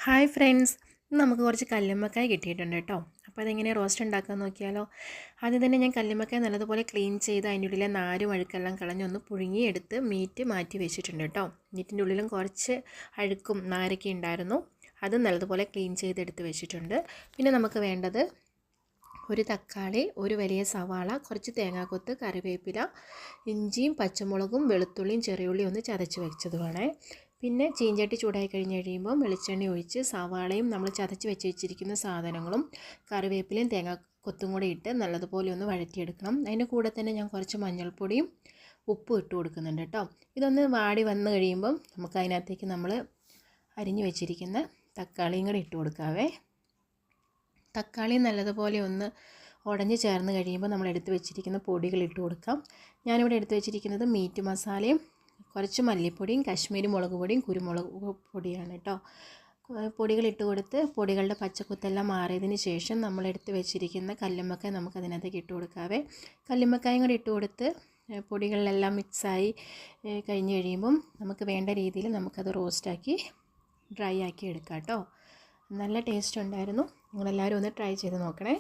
Hi friends, ഇന്ന് നമുക്ക് കുറച്ച് കല്ലുമ്മക്കായ കിട്ടിയിട്ടുണ്ട് കേട്ടോ. അപ്പോൾ അതെങ്ങനെ റോസ്റ്റ് ഉണ്ടാക്കാൻ നോക്കിയാലോ. ആദ്യം തന്നെ ഞാൻ കല്ലുമ്മക്കായ നല്ലതുപോലെ ക്ലീൻ ചെയ്ത് അതിൻ്റെ ഉള്ളിലെ നാരും അഴുക്കെല്ലാം കളഞ്ഞൊന്ന് പുഴുങ്ങിയെടുത്ത് മീറ്റ് മാറ്റി വെച്ചിട്ടുണ്ട് കേട്ടോ. മീറ്റിൻ്റെ ഉള്ളിലും കുറച്ച് അഴുക്കും നാരൊക്കെ ഉണ്ടായിരുന്നു. അത് നല്ലതുപോലെ ക്ലീൻ ചെയ്തെടുത്ത് വെച്ചിട്ടുണ്ട്. പിന്നെ നമുക്ക് വേണ്ടത് ഒരു തക്കാളി, ഒരു വലിയ സവാള, കുറച്ച് തേങ്ങാക്കൊത്ത്, കറിവേപ്പില, ഇഞ്ചിയും പച്ചമുളകും വെളുത്തുള്ളിയും ചെറിയുള്ളിയും ഒന്ന് ചതച്ച് വെച്ചത് വേണേ. പിന്നെ ചീഞ്ചട്ടി ചൂടായി കഴിയുമ്പോൾ വെളിച്ചെണ്ണ ഒഴിച്ച് സവാളയും നമ്മൾ ചതച്ച് വെച്ചിരിക്കുന്ന സാധനങ്ങളും കറിവേപ്പിലയും തേങ്ങാക്കൊത്തും കൂടെ ഇട്ട് നല്ലതുപോലെ ഒന്ന് വഴറ്റിയെടുക്കണം. അതിൻ്റെ കൂടെ തന്നെ ഞാൻ കുറച്ച് മഞ്ഞൾപ്പൊടിയും ഉപ്പും ഇട്ട് കൊടുക്കുന്നുണ്ട് കേട്ടോ. ഇതൊന്ന് വാടി വന്ന് കഴിയുമ്പം നമുക്ക് അതിനകത്തേക്ക് നമ്മൾ അരിഞ്ഞു വെച്ചിരിക്കുന്ന തക്കാളിയും കൂടെ ഇട്ട് കൊടുക്കാവേ. തക്കാളി നല്ലതുപോലെ ഒന്ന് ഉടഞ്ഞ് ചേർന്ന് കഴിയുമ്പോൾ നമ്മൾ എടുത്ത് വെച്ചിരിക്കുന്ന പൊടികൾ ഇട്ട് കൊടുക്കാം. ഞാനിവിടെ എടുത്ത് വെച്ചിരിക്കുന്നത് മീറ്റ് മസാലയും കുറച്ച് മല്ലിപ്പൊടിയും കാശ്മീരി മുളക് പൊടിയും കുരുമുളക് പൊടിയാണ് കേട്ടോ. പൊടികൾ ഇട്ട് കൊടുത്ത് പൊടികളുടെ പച്ചക്കുത്തെല്ലാം മാറിയതിന് ശേഷം നമ്മൾ എടുത്ത് വെച്ചിരിക്കുന്ന കല്ലുമ്മക്കായ നമുക്ക് അതിനകത്തേക്ക് ഇട്ട് കൊടുക്കാവേ. കല്ലുമ്മക്കായും കൂടി ഇട്ട് കൊടുത്ത് പൊടികളിലെല്ലാം മിക്സായി കഴിഞ്ഞ് കഴിയുമ്പം നമുക്ക് വേണ്ട രീതിയിൽ നമുക്കത് റോസ്റ്റാക്കി ഡ്രൈ ആക്കി എടുക്കാം കേട്ടോ. നല്ല ടേസ്റ്റ് ഉണ്ടായിരുന്നു. നിങ്ങളെല്ലാവരും ഒന്ന് ട്രൈ ചെയ്ത് നോക്കണേ.